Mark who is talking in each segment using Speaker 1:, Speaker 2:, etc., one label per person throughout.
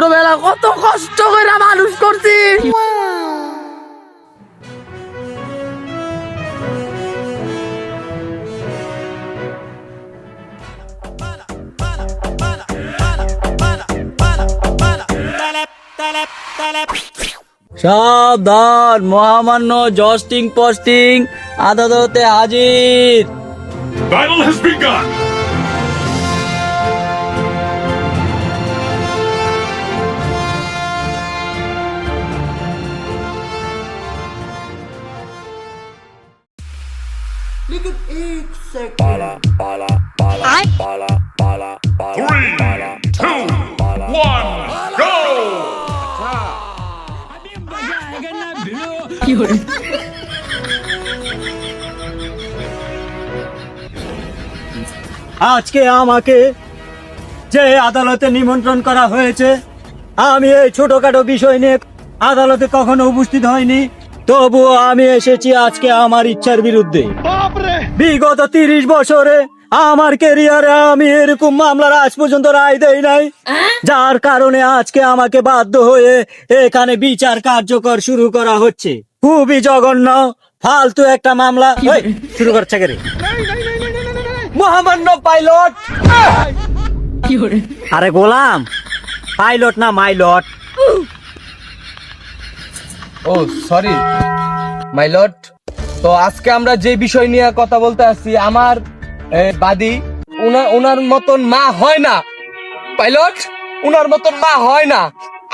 Speaker 1: ছোটবেলা কত কষ্ট করে মানুষ করছি। সাবধান, মহামান্য জস্টিং পোস্টিং আদালতে হাজির।
Speaker 2: Battle has begun! Three, two, one, go!
Speaker 3: আজকে আমাকে যে আদালতে নিমন্ত্রণ করা হয়েছে, আমি এই ছোটখাটো বিষয় নিয়ে আদালতে কখনো উপস্থিত হয়নি, তবুও আমি এসেছি আজকে আমার ইচ্ছার বিরুদ্ধে। বিগত 30 বছরে আমার ক্যারিয়ারে আমি এরকম মামলার আজ পর্যন্ত রায় দেই নাই, যার কারণে আজকে আমাকে বাধ্য হয়ে এখানে বিচার কার্যকর শুরু করা হচ্ছে। খুবই জঘন্য ফালতু একটা মামলা। ওই, শুরু করছে কে রে? মহামান্য পাইলট। আরে গোলাম, পাইলট না মাইলট।
Speaker 4: ও সরি মাই লর্ড। তো আজকে আমরা যে বিষয় নিয়ে কথা বলতে আসছি, আমার বাদী উনার মতন মা হয় না পাইলট, উনার মতন মা হয় না।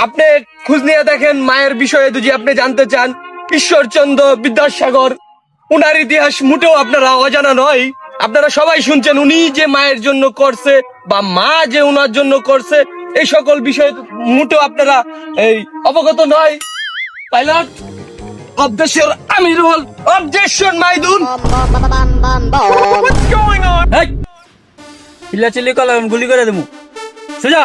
Speaker 4: আপনি খোঁজ নিয়ে দেখেন মায়ের বিষয়ে যদি আপনি জানতে চান, ঈশ্বরচন্দ্র বিদ্যাসাগর, উনার ইতিহাস মোটেও আপনারা অজানা নয়। আপনারা সবাই শুনছেন উনি যে মায়ের জন্য করছে বা মা যে উনার জন্য করছে, এই সকল বিষয়ে মোটেও আপনারা এই অবগত নয়। পাইলট, অবজেকশন আমিরুল, অবজেকশন মাইদুন। What's going on?
Speaker 3: এই চিল্লাচিল্লি করলাম, গুলি করে দেবো। সোজা।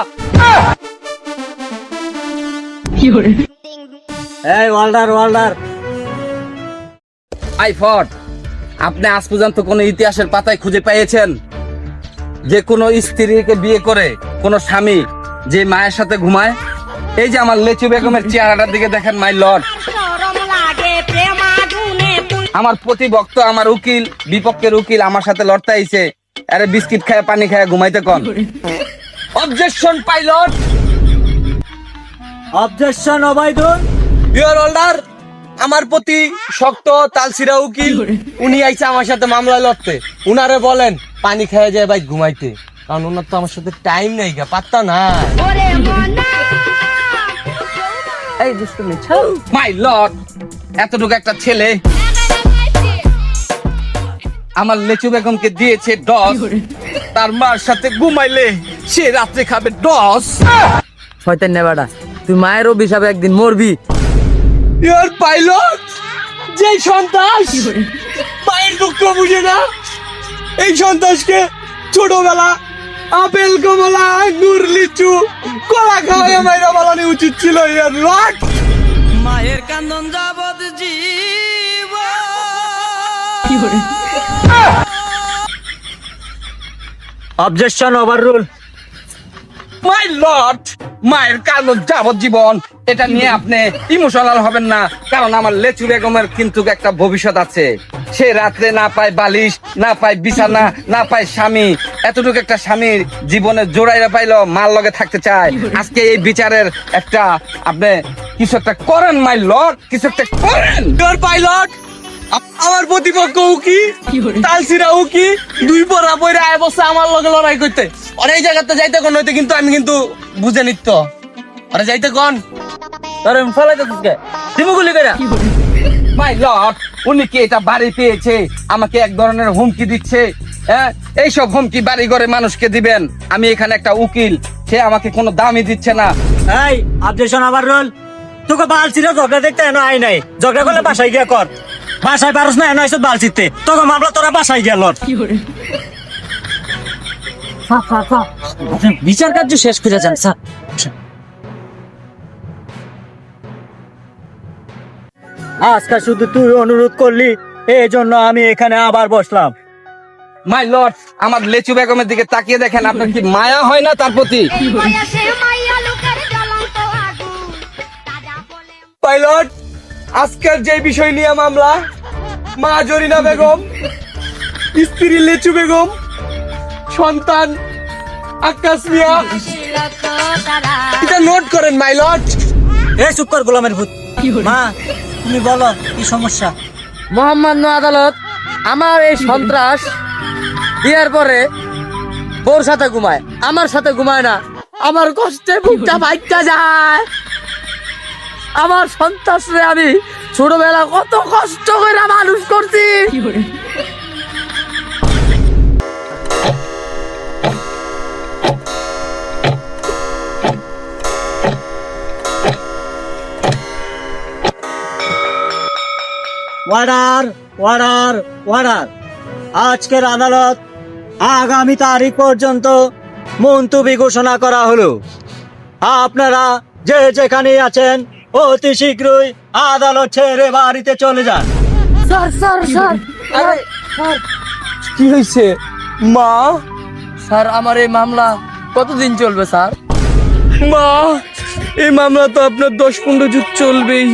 Speaker 3: এই ওয়াল্ডার
Speaker 4: আই ফট, আপনি আজ পর্যন্ত কোন ইতিহাসের পাতায় খুঁজে পেয়েছেন যে কোনো স্ত্রীকে বিয়ে করে কোন স্বামী যে মায়ের সাথে ঘুমায়? এই যে আমার লেচু বেগমের চেহারাটার দিকে দেখেন মাই লর্ড। আমার প্রতিপক্ষ, আমার উকিল, বিপক্ষের উকিল আমার সাথে লড়তে আইছে, আরে বিস্কিট খায় পানি খায় ঘুমাইতে কোন? Objection pilot.
Speaker 3: Objection Obaidul.
Speaker 4: Your order. আমার প্রতি শক্ত তালসিরা উকিল উনি আইছে আমার সাথে মামলা লড়তে। উনারে বলেন পানি খেয়ে যায় ভাই ঘুমাইতে, কারণ ওনার তো আমার সাথে টাইম নাই, গা পাত্তা না। এই দুষ্টুমি ছাড়। মাই লর্ড, এতটুকু একটা ছেলে আমার লেচু বেগমকে দিয়েছে ডস, তার মার সাথে ঘুমাইলে সে রাত্রে খাবে ডস।
Speaker 1: শয়তান নেবাডা, তুই মায়ের অভিশাপে একদিন মরবি।
Speaker 4: ইওর পাইলট, যে সন্তাস মায়ের দুঃখ বুঝে না, এই সন্তাসকে ছোটবেলা আপেল কমলা আঙ্গুর লিচু কলা খাওয়াই মাইরা বানানো উচিত ছিল। ইয়ার লট
Speaker 1: মায়ের কান্দন যাবত জীব।
Speaker 3: Objection overrule.
Speaker 4: মাই লর্ড, মায়ের কারণ যাবজ্জীবন, এটা নিয়ে আপনি ইমোশনাল হবেন না, কারণ আমার লেচু বেগমের কিন্তু একটা ভবিষ্যৎ আছে। সে রাত্রে না পায় বালিশ, না পায় বিছানা, না পায় স্বামী, এতটুকু একটা স্বামীর জীবনে জোড়াইরা পাইলো মার লগে থাকতে চায়। আজকে এই বিচারের একটা আপনি কিছু একটা করেন মাই লর্ড, কিছু একটা করেন। তোর পাইলট আমার প্রতিপক্ষ উকি তালসিরা উকি দুই পরা বইরা আয় বসে আমার লগে লড়াই করতে। আর এই জায়গাতে যাইতে কোন হইতে কিন্তু আমি কিন্তু বুঝে নিত। আরে যাইতে কোন
Speaker 3: তোর ফলাইতে তুই দিমুগুলি কইরা।
Speaker 4: মাই লর্ড, উনি কি এটা বাড়ি পেয়েছে আমাকে এক ধরনের হুমকি দিচ্ছে? হ্যাঁ, এইসব হুমকি বাড়ি ঘরে মানুষকে দিবেন? আমি এখানে একটা উকিল, সে আমাকে কোনো দামই দিচ্ছে না।
Speaker 3: এই অবজেকশন ওভাররুল। তোকে বালছিরা ঝগড়া দেখতে এনো আই নাই, ঝগড়া করলে বাসায় গিয়া কর। বাসায় পারস না এনো আইসত বালছিতে, তোকে মামলা তোরা বাসায় গিয়া লড়। বিচার কার্য শেষ করে যান স্যার। আজকে শুধু তুই অনুরোধ করলি, এই জন্য আমি এখানে আবার বসলাম।
Speaker 4: মাই লর্ড, আমার লেচু বেগমের দিকে তাকিয়ে দেখেন, আপনার কি মায়া হয় না তার প্রতি? পাইলট, আজকের যে বিষয় নিয়ে মামলা, মা জরিনা বেগম, স্ত্রী লেচু বেগম, সন্তান আকাশ মিয়া, এটা নোট করেন মাইলট।
Speaker 3: এই চুপ কর গোলামের ভূত। মা তুমি বলো কি সমস্যা?
Speaker 1: মোহাম্মদ আদালত আমার এই সন্ত্রাস বিয়ের পরে বোর সাথে ঘুমায়, আমার সাথে ঘুমায় না। আমার কষ্টে বুকটা বাইকটা যায়। আমার সন্ত্রাসরে আমি ছোটবেলা কত কষ্ট করে মানুষ করছি।
Speaker 3: ওয়ার্ডার ওয়ার্ডার ওয়ার্ডার, আজকের আদালত আগামী তারিখ পর্যন্ত মুলতবি ঘোষণা করা হলো। আপনারা যে যেখানে আছেন অতি শীঘ্রই আদালত ছেড়ে বাড়িতে চলে যান।
Speaker 1: স্যার স্যার স্যার, আরে স্যার,
Speaker 4: কি হয়েছে মা?
Speaker 1: স্যার আমার এই মামলা কতদিন চলবে স্যার?
Speaker 4: মা, এই মামলা তো আপনার 10-15 যুগ চলবেই।